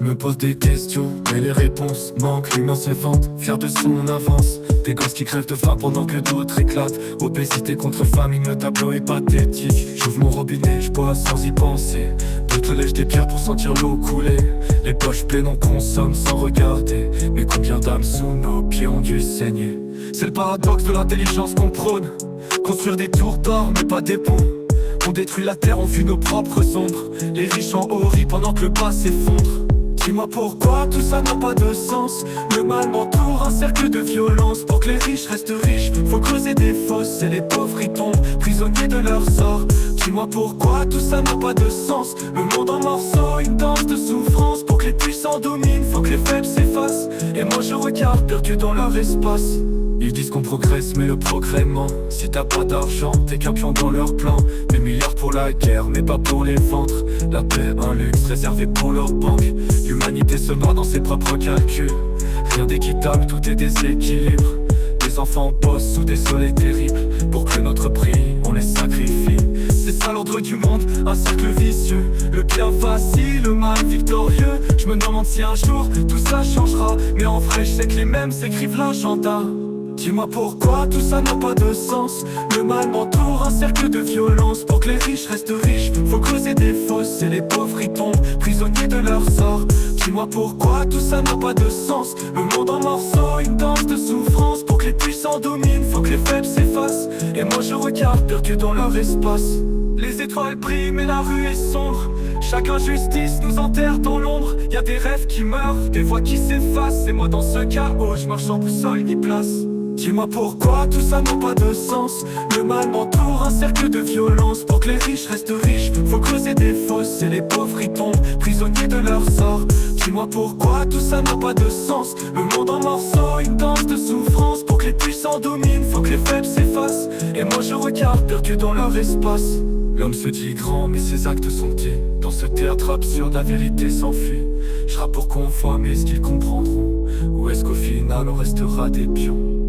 Je me pose des questions, mais les réponses manquent. L'immense vente, fier de son avance. Des gosses qui crèvent de faim pendant que d'autres éclatent. Obésité contre famine, le tableau est pathétique. J'ouvre mon robinet, je bois sans y penser. D'autres lèchent des pierres pour sentir l'eau couler. Les poches pleines, on consomme sans regarder. Mais combien d'âmes sous nos pieds ont dû saigner. C'est le paradoxe de l'intelligence qu'on prône. Construire des tours d'or, mais pas des ponts. On détruit la terre, on fuit nos propres ombres. Les riches en haut rient pendant que le bas s'effondre. Dis-moi pourquoi tout ça n'a pas de sens. Le mal m'entoure, un cercle de violence. Pour que les riches restent riches, faut creuser des fosses. Et les pauvres y tombent, prisonniers de leur sort. Dis-moi pourquoi tout ça n'a pas de sens. Le monde en morceaux, une danse de souffrance. Pour que les puissants dominent, faut que les faibles s'effacent. Et moi je regarde perdu dans leur espace. Ils disent qu'on progresse mais le progrès ment. Si t'as pas d'argent, t'es qu'un pion dans leur plan. Des milliards pour la guerre mais pas pour les ventres. La paix un luxe réservé pour leur banque. L'humanité se bat dans ses propres calculs. Rien d'équitable, tout est déséquilibre. Les enfants bossent sous des soleils terribles. Pour que notre prix, on les sacrifie. C'est ça l'ordre du monde, un cercle vicieux. Le bien vacille, le mal victorieux. Je me demande si un jour tout ça changera. Mais en vrai je sais que les mêmes s'écrivent l'agenda. Dis-moi pourquoi tout ça n'a pas de sens. Le mal m'entoure, un cercle de violence. Pour que les riches restent riches, faut creuser des fosses. Et les pauvres y tombent, prisonniers de leur sort. Dis-moi pourquoi tout ça n'a pas de sens. Le monde en morceaux, une danse de souffrance. Pour que les puissants dominent, faut que les faibles s'effacent. Et moi je regarde perdu dans leur espace. Les étoiles brillent mais la rue est sombre. Chaque injustice nous enterre dans l'ombre. Y'a des rêves qui meurent, des voix qui s'effacent. Et moi dans ce chaos, je marche sans boussole ni place. Dis-moi pourquoi tout ça n'a pas de sens. Le mal m'entoure, un cercle de violence. Pour que les riches restent riches, faut creuser des fosses. Et les pauvres y tombent, prisonniers de leur sort. Dis-moi pourquoi tout ça n'a pas de sens. Le monde en morceaux, une danse de souffrance. Pour que les puissants dominent, faut que les faibles s'effacent. Et moi je regarde perdu dans leur espace. L'homme se dit grand mais ses actes sont petits. Dans ce théâtre absurde la vérité s'enfuit. Je rappe pour qu'on voit mais est-ce qu'ils comprendront? Ou est-ce qu'au final on restera des pions?